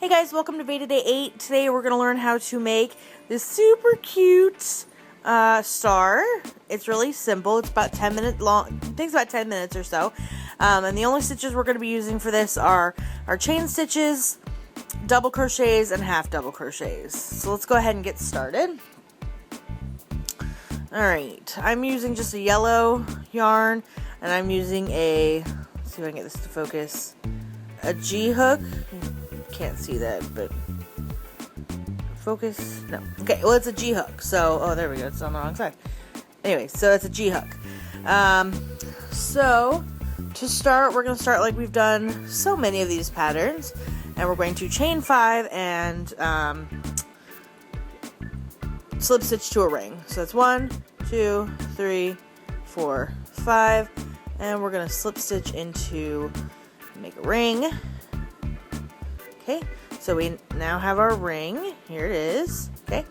Hey guys, welcome to VEDA Day 8. Today we're going to learn how to make this super cute star. It's really simple. It's about 10 minutes long. It takes about 10 minutes or so. And the only stitches we're going to be using for this are our chain stitches, double crochets, and half double crochets. So let's go ahead and get started. Alright, I'm using just a yellow yarn, and I'm using let's see if I can get this to focus, a G-hook. Can't see that, but focus, no. Okay, well, it's a G-hook, so, oh, there we go, it's on the wrong side. Anyway, so it's a G-hook. So, to start, we're going to start like we've done so many of these patterns, and we're going to chain 5 and slip stitch to a ring. So that's 1, 2, 3, 4, 5, and we're going to slip stitch into, make a ring. Okay, so we now have our ring. Here it is. Okay.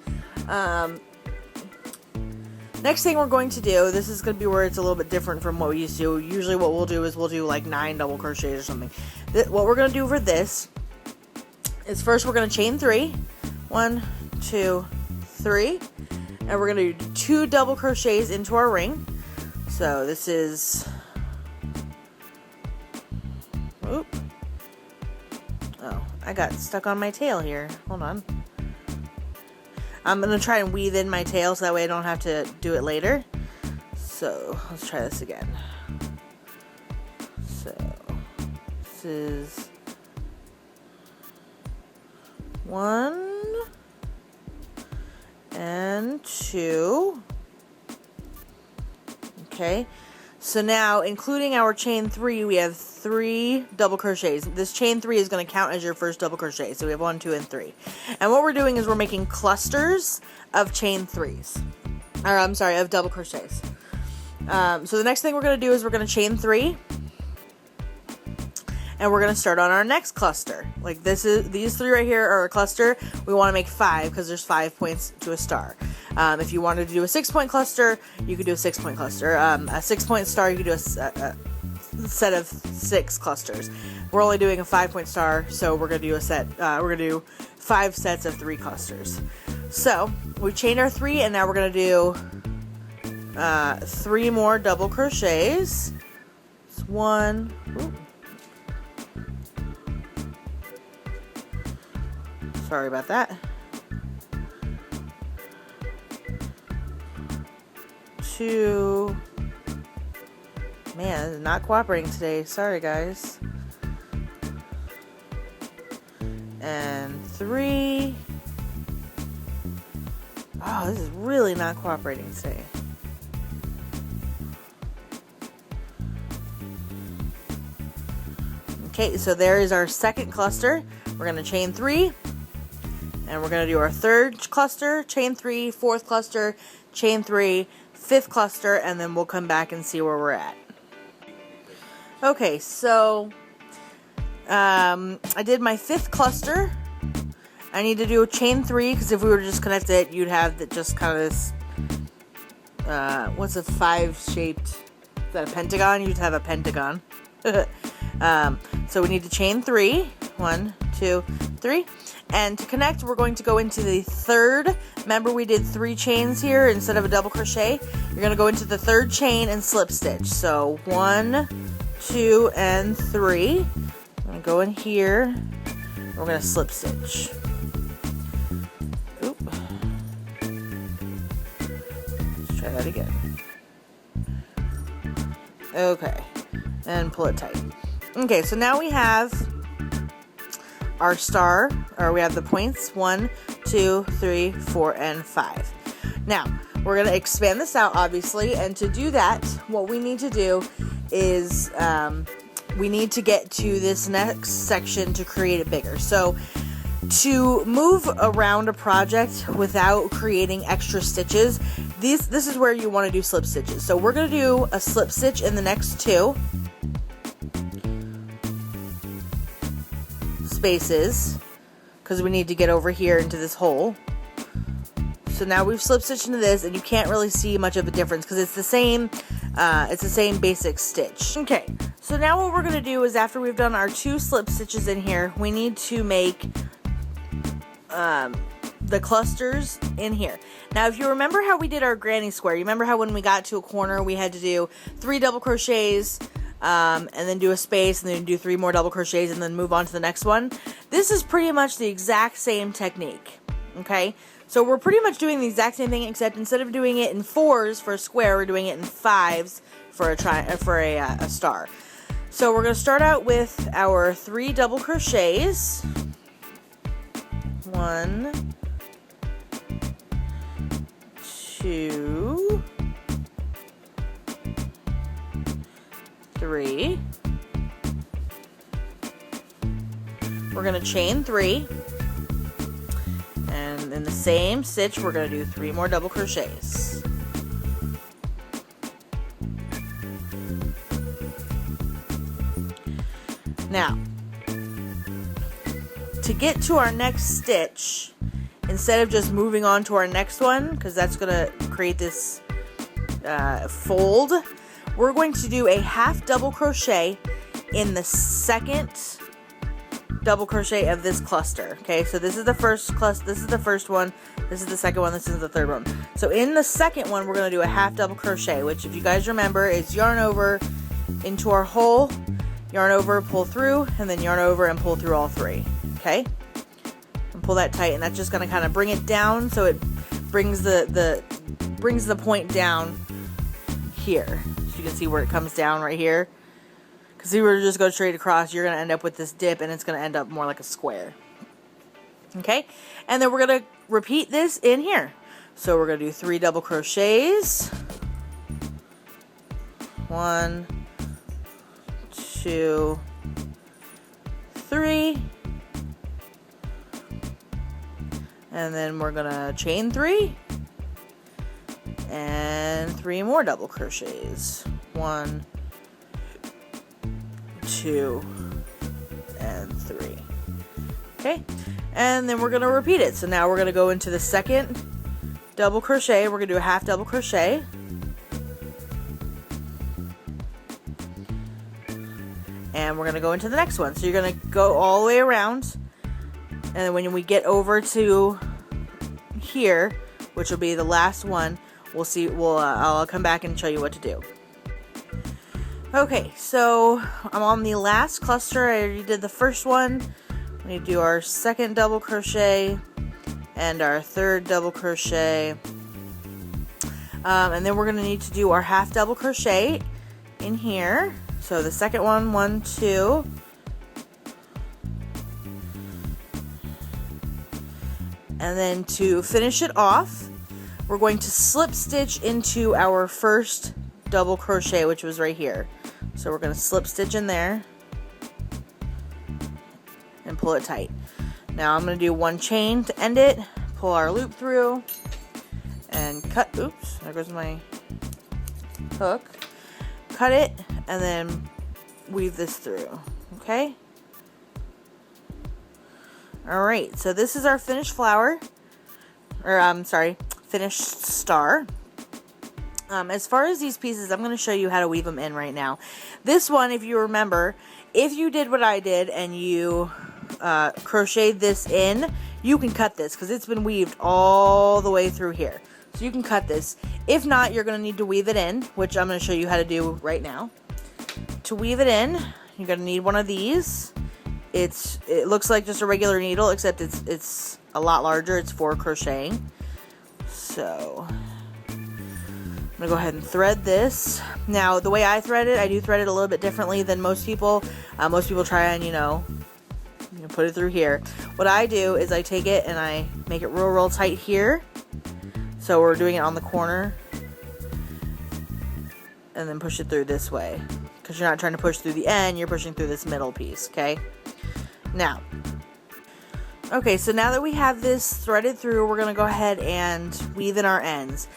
Next thing we're going to do, this is going to be where it's a little bit different from what we used to. Usually what we'll do is we'll do like 9 double crochets or something. What we're going to do for this is first we're going to chain 3. 1, 2, 3. And we're going to do 2 double crochets into our ring. So this is... Oop. Oh, I got stuck on my tail here. Hold on. I'm going to try and weave in my tail so that way I don't have to do it later. So, let's try this again. So, this is 1 and 2. Okay. So now, including our chain 3, we have 3 double crochets. This chain 3 is going to count as your first double crochet. So we have 1, 2, and 3. And what we're doing is we're making clusters of chain 3s. Or, I'm sorry, of double crochets. So the next thing we're going to do is we're going to chain 3. And we're going to start on our next cluster. Like these 3 right here are a cluster. We want to make 5 because there's 5 points to a star. If you wanted to do a 6-point cluster, you could do a 6-point cluster. A 6-point star, you could do a set of 6 clusters. We're only doing a 5-point star, so we're gonna do we're gonna do 5 sets of 3 clusters. So we chained our 3, and now we're gonna do 3 more double crochets. It's 1. Ooh. Sorry about that. 2. Man, this is not cooperating today. Sorry, guys. And 3. Oh, this is really not cooperating today. Okay, so there is our second cluster. We're going to chain 3. And we're going to do our third cluster, chain 3, fourth cluster, chain 3, 5th cluster, and then we'll come back and see where we're at. Okay, so I did my 5th cluster. I need to do a chain 3 because if we were to just connect it, you'd have just kind of this, what's a 5-shaped, is that a pentagon? You'd have a pentagon. So we need to chain 3. 1, 2, 3. And to connect, we're going to go into the 3rd. Remember, we did 3 chains here instead of a double crochet. You're going to go into the 3rd chain and slip stitch. So 1, 2, and 3. I'm going to go in here. We're going to slip stitch. Oop. Let's try that again. Okay. And pull it tight. Okay, so now we have our star, or we have the points 1, 2, 3, 4, and 5. Now, we're going to expand this out, obviously, and to do that, what we need to do is we need to get to this next section to create it bigger. So, to move around a project without creating extra stitches, this is where you want to do slip stitches. So, we're going to do a slip stitch in the next 2 spaces because we need to get over here into this hole. So now we've slip stitched into this, and you can't really see much of a difference because it's the same basic stitch. Okay, so now what we're going to do is after we've done our 2 slip stitches in here, we need to make the clusters in here. Now, if you remember how we did our granny square, you remember how when we got to a corner, we had to do 3 double crochets, and then do a space, and then do 3 more double crochets, and then move on to the next one. This is pretty much the exact same technique, okay? So we're pretty much doing the exact same thing, except instead of doing it in 4s for a square, we're doing it in 5s for a star. So we're going to start out with our 3 double crochets. 1, 2, 3. We're going to chain 3. And in the same stitch, we're going to do 3 more double crochets. Now, to get to our next stitch, instead of just moving on to our next one, because that's going to create this fold, we're going to do a half double crochet in the second double crochet of this cluster. Okay, so this is the first cluster, this is the first one, this is the second one, this is the third one. So in the second one, we're going to do a half double crochet, which, if you guys remember, is yarn over into our hole, yarn over, pull through, and then yarn over and pull through all 3. Okay, and pull that tight, and that's just going to kind of bring it down, so it brings the point down here. So you can see where it comes down right here. Because if you were to just go straight across, you're going to end up with this dip, and it's going to end up more like a square. Okay, and then we're going to repeat this in here. So we're going to do 3 double crochets. 1, 2, 3. And then we're going to chain 3. And 3 more double crochets. 1, 2, and 3. Okay, and then we're going to repeat it. So now we're going to go into the second double crochet. We're going to do a half double crochet. And we're going to go into the next one. So you're going to go all the way around. And then when we get over to here, which will be the last one, we'll see. I'll come back and show you what to do. Okay, so I'm on the last cluster. I already did the first one. We need to do our second double crochet and our third double crochet. And then we're going to need to do our half double crochet in here. So the second one, 1, 2. And then to finish it off, we're going to slip stitch into our first double crochet, which was right here. So we're going to slip stitch in there and pull it tight. Now I'm going to do 1 chain to end it, pull our loop through, and cut. Oops, there goes my hook. Cut it, and then weave this through. Okay? Alright, so this is our finished flower. Or, finished star. As far as these pieces, I'm going to show you how to weave them in right now. This one, if you remember, if you did what I did and you crocheted this in, you can cut this because it's been weaved all the way through here. So you can cut this. If not, you're going to need to weave it in, which I'm going to show you how to do right now. To weave it in, you're going to need one of these. It looks like just a regular needle, except it's a lot larger. It's for crocheting. So I'm going to go ahead and thread this. Now, the way I thread it, I do thread it a little bit differently than most people. Most people try and, put it through here. What I do is I take it and I make it real, real tight here. So we're doing it on the corner. And then push it through this way. Because you're not trying to push through the end, you're pushing through this middle piece, okay? Now, okay, so now that we have this threaded through, we're going to go ahead and weave in our ends.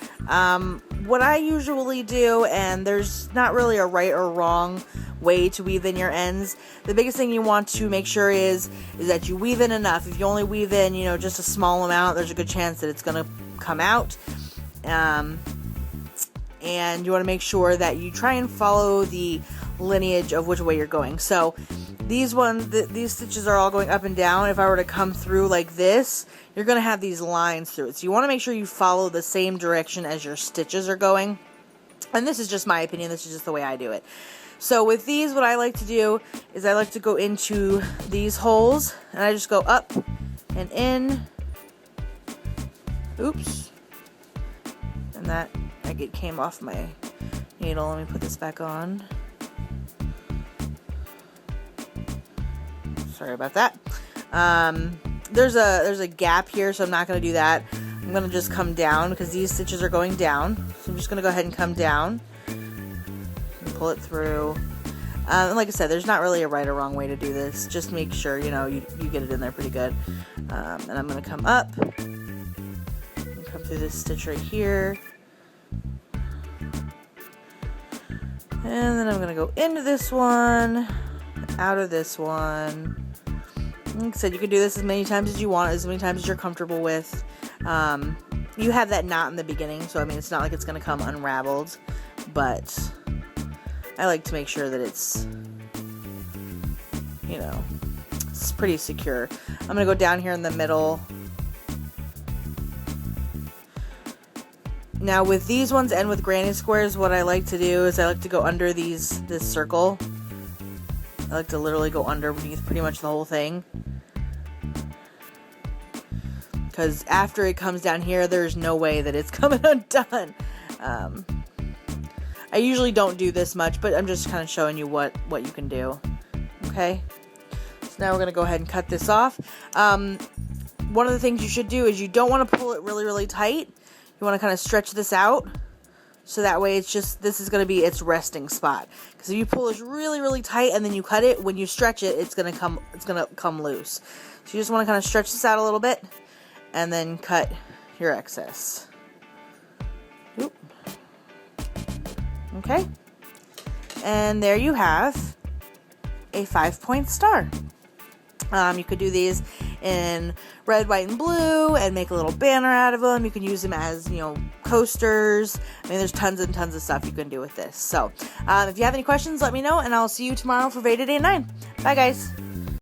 What I usually do, and there's not really a right or wrong way to weave in your ends, the biggest thing you want to make sure is that you weave in enough. If you only weave in, just a small amount, there's a good chance that it's going to come out. And you want to make sure that you try and follow the lineage of which way you're going. So these stitches are all going up and down. If I were to come through like this, you're going to have these lines through it. So you want to make sure you follow the same direction as your stitches are going. And this is just my opinion. This is just the way I do it. So with these, what I like to do is I like to go into these holes, and I just go up and in. Oops. And that, it came off my needle. Let me put this back on. Sorry about that. There's a gap here, so I'm not going to do that. I'm going to just come down because these stitches are going down. So I'm just going to go ahead and come down and pull it through. And like I said, there's not really a right or wrong way to do this. Just make sure, you know, you get it in there pretty good. And I'm going to come up and come through this stitch right here. And then I'm going to go into this one, out of this one. Like I said, you can do this as many times as you want, as many times as you're comfortable with. You have that knot in the beginning, so I mean, it's not like it's going to come unraveled, but I like to make sure that it's, you know, it's pretty secure. I'm going to go down here in the middle. Now with these ones and with granny squares, what I like to do is I like to go under this circle. I like to literally go underneath pretty much the whole thing. Because after it comes down here, there's no way that it's coming undone. I usually don't do this much, but I'm just kind of showing you what you can do. Okay? So now we're going to go ahead and cut this off. One of the things you should do is you don't want to pull it really, really tight. You want to kind of stretch this out. So that way it's just, this is going to be its resting spot. Because if you pull this really, really tight and then you cut it, when you stretch it, it's going to come loose. So you just want to kind of stretch this out a little bit and then cut your excess. Oop. Okay. And there you have a 5-point star. You could do these in red, white, and blue and make a little banner out of them. You can use them as, you know, coasters. I mean, there's tons and tons of stuff you can do with this. So, if you have any questions, let me know, and I'll see you tomorrow for VEDA Day 9. Bye, guys.